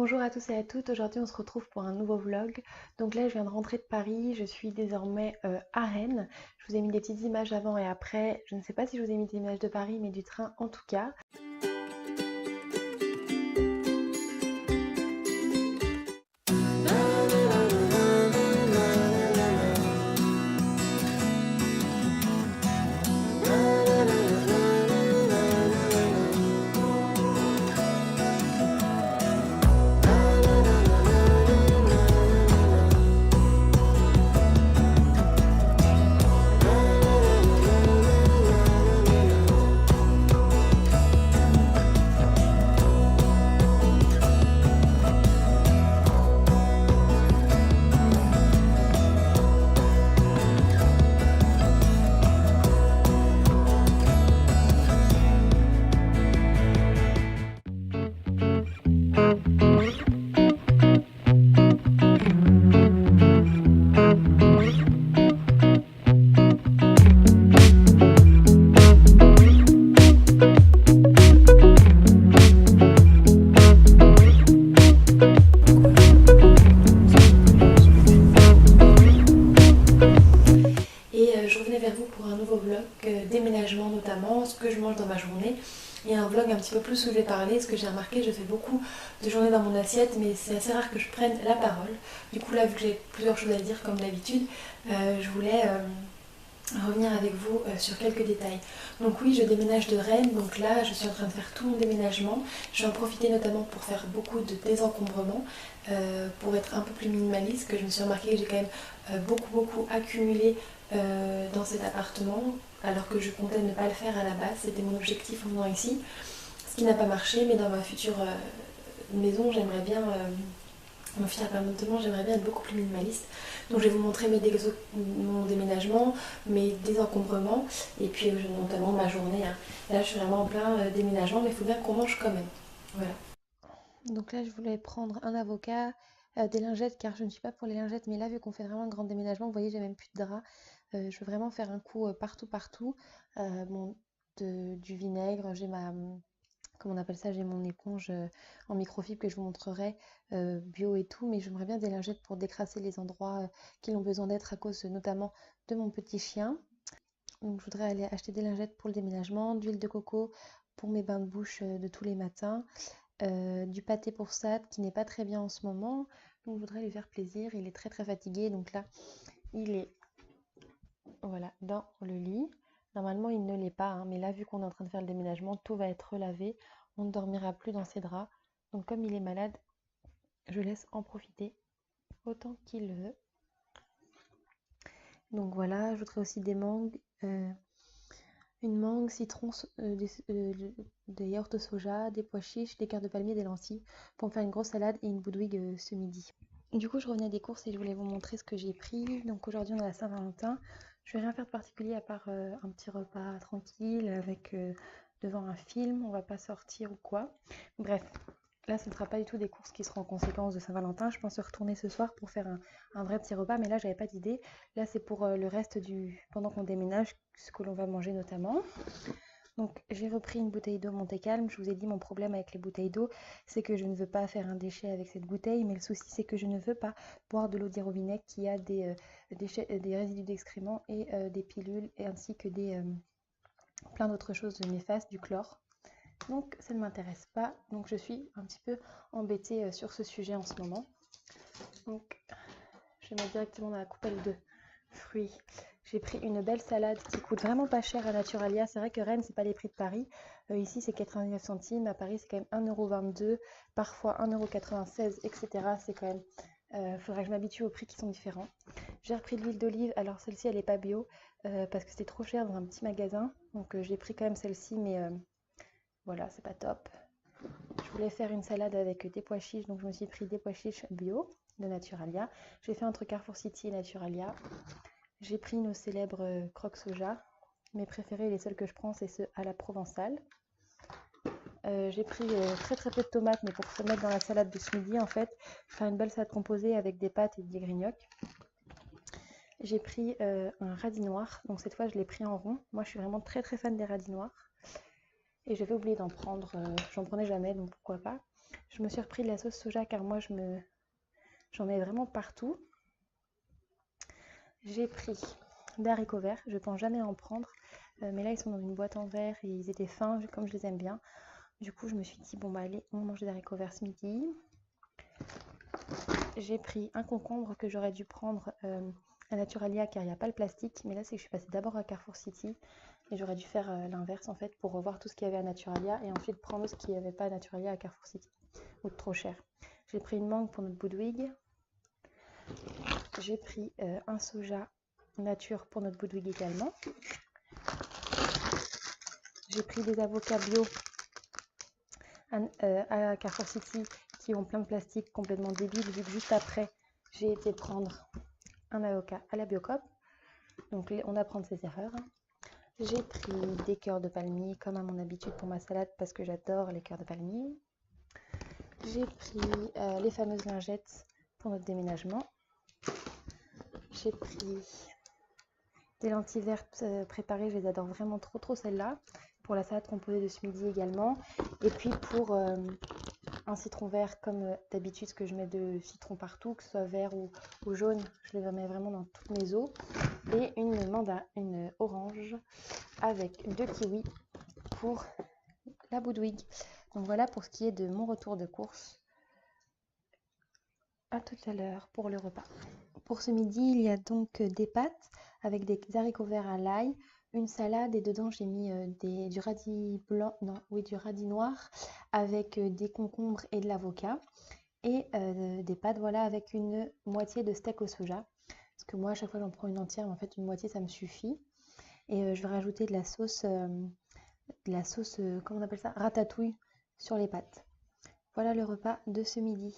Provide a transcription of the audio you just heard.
Bonjour à tous et à toutes, aujourd'hui on se retrouve pour un nouveau vlog. Donc là je viens de rentrer de Paris, je suis désormais à Rennes. Je vous ai mis des petites images avant et après, je ne sais pas si je vous ai mis des images de Paris mais du train en tout cas. Je revenais vers vous pour un nouveau vlog, déménagement notamment, ce que je mange dans ma journée. Et un vlog un petit peu plus où je vais parler, ce que j'ai remarqué, je fais beaucoup de journées dans mon assiette, mais c'est assez rare que je prenne la parole. Du coup là, vu que j'ai plusieurs choses à dire comme d'habitude, je voulais revenir avec vous sur quelques détails. Donc oui, je déménage de Rennes, donc là je suis en train de faire tout mon déménagement. Je vais en profiter notamment pour faire beaucoup de désencombrement, pour être un peu plus minimaliste, que je me suis remarqué que j'ai quand même beaucoup accumulé dans cet appartement, alors que je comptais ne pas le faire à la base, c'était mon objectif en venant ici. Ce qui n'a pas marché, mais dans ma future maison, j'aimerais bien... mon futur appartement, j'aimerais bien être beaucoup plus minimaliste. Donc je vais vous montrer mon déménagement, mes désencombrements et puis notamment ma journée. Là je suis vraiment en plein déménagement, mais il faut bien qu'on mange quand même. Voilà. Donc là je voulais prendre un avocat, des lingettes, car je ne suis pas pour les lingettes, mais là vu qu'on fait vraiment un grand déménagement, vous voyez j'ai même plus de drap. Je veux vraiment faire un coup partout. Bon, du vinaigre, j'ai ma... Comment on appelle ça, j'ai mon éponge en microfibre que je vous montrerai, bio et tout, mais j'aimerais bien des lingettes pour décrasser les endroits qui ont besoin d'être à cause notamment de mon petit chien. Donc je voudrais aller acheter des lingettes pour le déménagement, d'huile de coco pour mes bains de bouche de tous les matins, du pâté pour Sad qui n'est pas très bien en ce moment, donc je voudrais lui faire plaisir, il est très fatigué, donc là il est voilà, dans le lit. Normalement, il ne l'est pas, hein, mais là, vu qu'on est en train de faire le déménagement, tout va être relavé. On ne dormira plus dans ses draps. Donc, comme il est malade, je laisse en profiter autant qu'il le veut. Donc voilà, je voudrais aussi des mangues, une mangue, citron, des yaourts de soja, des pois chiches, des cœurs de palmier, des lentilles, pour me faire une grosse salade et une boudouille ce midi. Du coup, je revenais des courses et je voulais vous montrer ce que j'ai pris. Donc aujourd'hui, on est à Saint-Valentin. Je vais rien faire de particulier à part un petit repas tranquille avec devant un film. On va pas sortir ou quoi. Bref, là, ce ne sera pas du tout des courses qui seront en conséquence de Saint-Valentin. Je pense retourner ce soir pour faire un vrai petit repas. Mais là, j'avais pas d'idée. Là, c'est pour le reste pendant qu'on déménage, ce que l'on va manger notamment. Donc j'ai repris une bouteille d'eau Monte Calme. Je vous ai dit mon problème avec les bouteilles d'eau, c'est que je ne veux pas faire un déchet avec cette bouteille, mais le souci c'est que je ne veux pas boire de l'eau d'Irovinac qui a des résidus d'excréments et des pilules, et ainsi que plein d'autres choses néfastes, du chlore. Donc ça ne m'intéresse pas, donc je suis un petit peu embêtée sur ce sujet en ce moment. Donc je vais mettre directement dans la coupelle de fruits. J'ai pris une belle salade qui coûte vraiment pas cher à Naturalia. C'est vrai que Rennes, c'est pas les prix de Paris. Ici, c'est 99 centimes. À Paris, c'est quand même 1,22 €, parfois 1,96 €, etc. C'est quand même... faudrait que je m'habitue aux prix qui sont différents. J'ai repris de l'huile d'olive. Alors, celle-ci, elle n'est pas bio parce que c'était trop cher dans un petit magasin. Donc, j'ai pris quand même celle-ci, mais voilà, c'est pas top. Je voulais faire une salade avec des pois chiches, donc je me suis pris des pois chiches bio de Naturalia. J'ai fait entre Carrefour City et Naturalia. J'ai pris nos célèbres croques soja. Mes préférés, les seuls que je prends, c'est ceux à la provençale. J'ai pris très peu de tomates, mais pour se mettre dans la salade de ce midi, en fait, faire une belle salade composée avec des pâtes et des grignocs. J'ai pris un radis noir, donc cette fois je l'ai pris en rond. Moi je suis vraiment très fan des radis noirs. Et j'avais oublié d'en prendre, j'en prenais jamais, donc pourquoi pas. Je me suis repris de la sauce soja car moi j'en mets vraiment partout. J'ai pris des haricots verts, je ne pense jamais en prendre, mais là ils sont dans une boîte en verre et ils étaient fins comme je les aime bien. Du coup je me suis dit bon bah allez, on mange des haricots verts ce midi. J'ai pris un concombre que j'aurais dû prendre à Naturalia car il n'y a pas le plastique, mais là c'est que je suis passée d'abord à Carrefour City et j'aurais dû faire l'inverse en fait pour revoir tout ce qu'il y avait à Naturalia et ensuite prendre ce qu'il n'y avait pas à Naturalia à Carrefour City, ou trop cher. J'ai pris une mangue pour notre Boudwig. J'ai pris un soja nature pour notre Boudwig également. J'ai pris des avocats bio à Carrefour City qui ont plein de plastique complètement débile vu que juste après j'ai été prendre un avocat à la Biocoop. Donc on apprend de ses erreurs. J'ai pris des cœurs de palmier comme à mon habitude pour ma salade parce que j'adore les cœurs de palmier. J'ai pris les fameuses lingettes pour notre déménagement. J'ai pris des lentilles vertes préparées, je les adore vraiment trop celles-là. Pour la salade composée de ce midi également. Et puis pour un citron vert comme d'habitude, ce que je mets de citron partout, que ce soit vert ou jaune, je les mets vraiment dans toutes mes eaux. Et une orange avec 2 kiwis pour la Boudwig. Donc voilà pour ce qui est de mon retour de course. À tout à l'heure pour le repas. Pour ce midi, il y a donc des pâtes avec des haricots verts à l'ail, une salade et dedans j'ai mis du radis blanc, non, oui, du radis noir avec des concombres et de l'avocat et des pâtes, voilà, avec une moitié de steak au soja. Parce que moi, à chaque fois, j'en prends une entière, mais en fait, une moitié, ça me suffit. Et je vais rajouter de la sauce, comment on appelle ça? Ratatouille sur les pâtes. Voilà le repas de ce midi.